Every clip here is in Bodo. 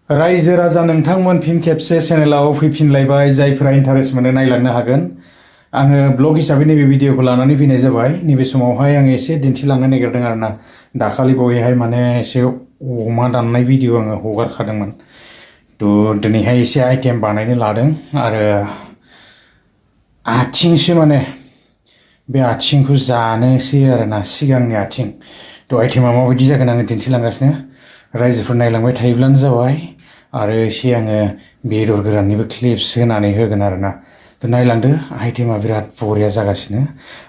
रायजो राजा नोंथांमोन फिन खेबसे चेनेलाव फैफिनलायबाय जायफोरा इन्टारेस्ट मोनो नायलांनो हागोन आङो ब्लग हिसाबै नैबे भिडिअखौ लानानै फैनाय जाबाय नैबे समावहाय आङो एसे दिन्थिलांनो नागिरदों आरोना दाखालि बावैहाय माने एसे अमा दाननाय भिडिअ आङो हगारखादोंमोन थ' दिनैहाय एसे आइटेम बानायनो लादों आरो आथिंसो माने बे आथिंखौ जानोसै आरोना सिगांनि आथिं थ' आइटेमा माबायदि जागोन आङो दिन्थिलांगासिनो रायजोफोर नायलांबाय थायोब्लानो जाबाय आरो एसे आङो बेदर गोराननिबो क्लिप्स होनानै होगोन आरोना थ' नायलांदो आइटेमा बिराद बरिया जागासिनो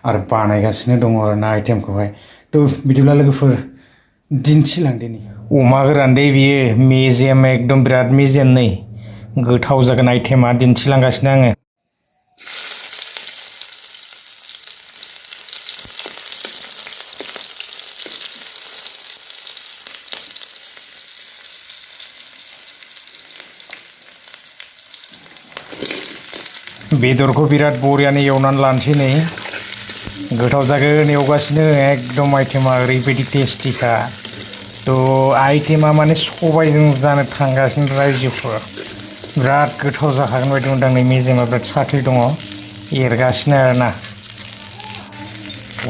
आरो बानायगासिनो दङ आरोना आइटेमखौहाय थ' बिदिब्ला लोगोफोर दिन्थिलांदिनि अमा गोरान दे बियो मेजेम एकदम बिराद मेजेम नै गोथाव जागोन आइटेमा दिन्थिलांगासिनो आङो बेदरखौ बिराद बरियानो एवनानै लानोसै नै गोथाव जागोन एवगासिनो एकदम आइटेमा ओरैबायदि टेस्टिखा थ' आइटेमा माने सबायजों जानो थांगासिनो रायजोफोर बिराद गोथाव जाखागोन बायदि मोनदों नै मेजेमा बिराद साथै दङ एरगासिनो आरोना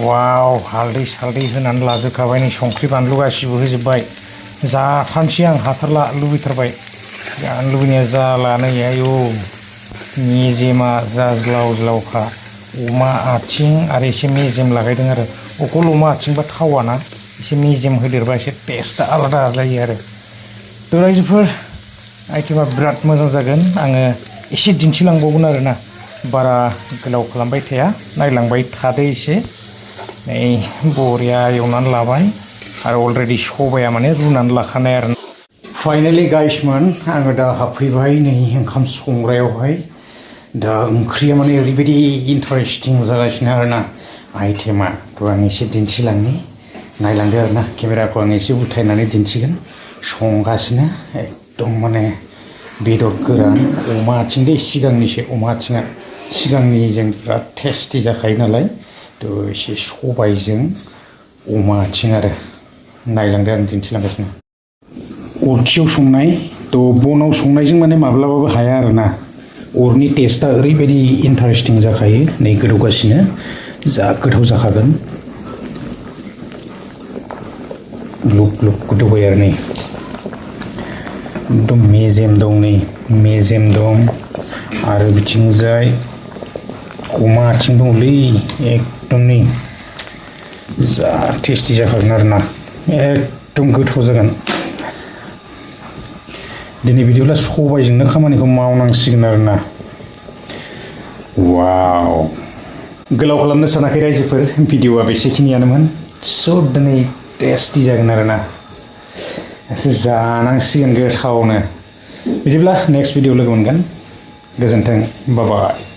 वाव हालदै सालदै होनानै लाजोबखाबाय नै संख्रि बानलु गासिबो होजोब्बाय जाथारनोसै आं हाथारला लुबैथारबाय जानो लुबैनाया जाला नै आयौ मेजेमा जाज्लाव ज्लावखा अमा आथिं आरो एसे मेजेम लागायदों आरो अकल अमा आथिंबा थावाना एसे मेजेम होदेरबा एसे टेस्टआ आलादा जायो आरो थ' रायजोफोर आइटेमा बिराद मोजां जागोन आङो एसे दिन्थिलांबावगोन आरोना बारा गोलाव खालामबाय थाया नायलांबाय थादो एसे नै बरिया एवनानै लाबाय आरो अलरेडि सबाया माने रुनानै लाखानाय आरो फाइनालि गाइसमोन आङो दा हाबफैबाय नै ओंखाम संग्रायावहाय दा ओंख्रिया माने ओरैबायदि इन्टारेस्टिं जागासिनो आरोना आइटेमा थ' आं एसे दिन्थिलांनि नायलांदो आरोना केमेराखौ आं एसे उथायनानै दिन्थिगोन संगासिनो एकदम माने बेदर गोरान अमा आथिं दै सिगांनिसो अमा आथिङा सिगांनिजों बिराद टेस्टि जाखायो नालाय थ' एसे सबायजों अमा आथिं आरो नायलांदो आं दिन्थिलांगासिनो अरखियाव संनाय थ' बनाव संनायजों माने माब्लाबाबो हाया आरोना अरनि टेस्टआ ओरैबायदि इन्टारेस्टिं जाखायो नै गोदौगासिनो जा गोथाव जाखागोन ग्लुब ग्लुब गोदौबाय आरो नै एकदम मेजेम दं नै मेजेम दं आरो बिथिंजाय अमा आथिं दंलै एकदम नै जा टेस्टि जाखागोन आरोना एकदम गोथाव जागोन दिनै बिदिब्ला सबायजोंनो खामानिखौ मावनांसिगोन आरोना वाव गोलाव खालामनो सानाखै रायजोफोर भिडिअआ बेसेखिनियानोमोन स' दिनै टेस्टि जागोन आरोना एसे जानांसिगोन गोथावनो बिदिब्ला नेक्स्ट भिडिअ लोगो मोनगोन गोजोन्थों बाय बाय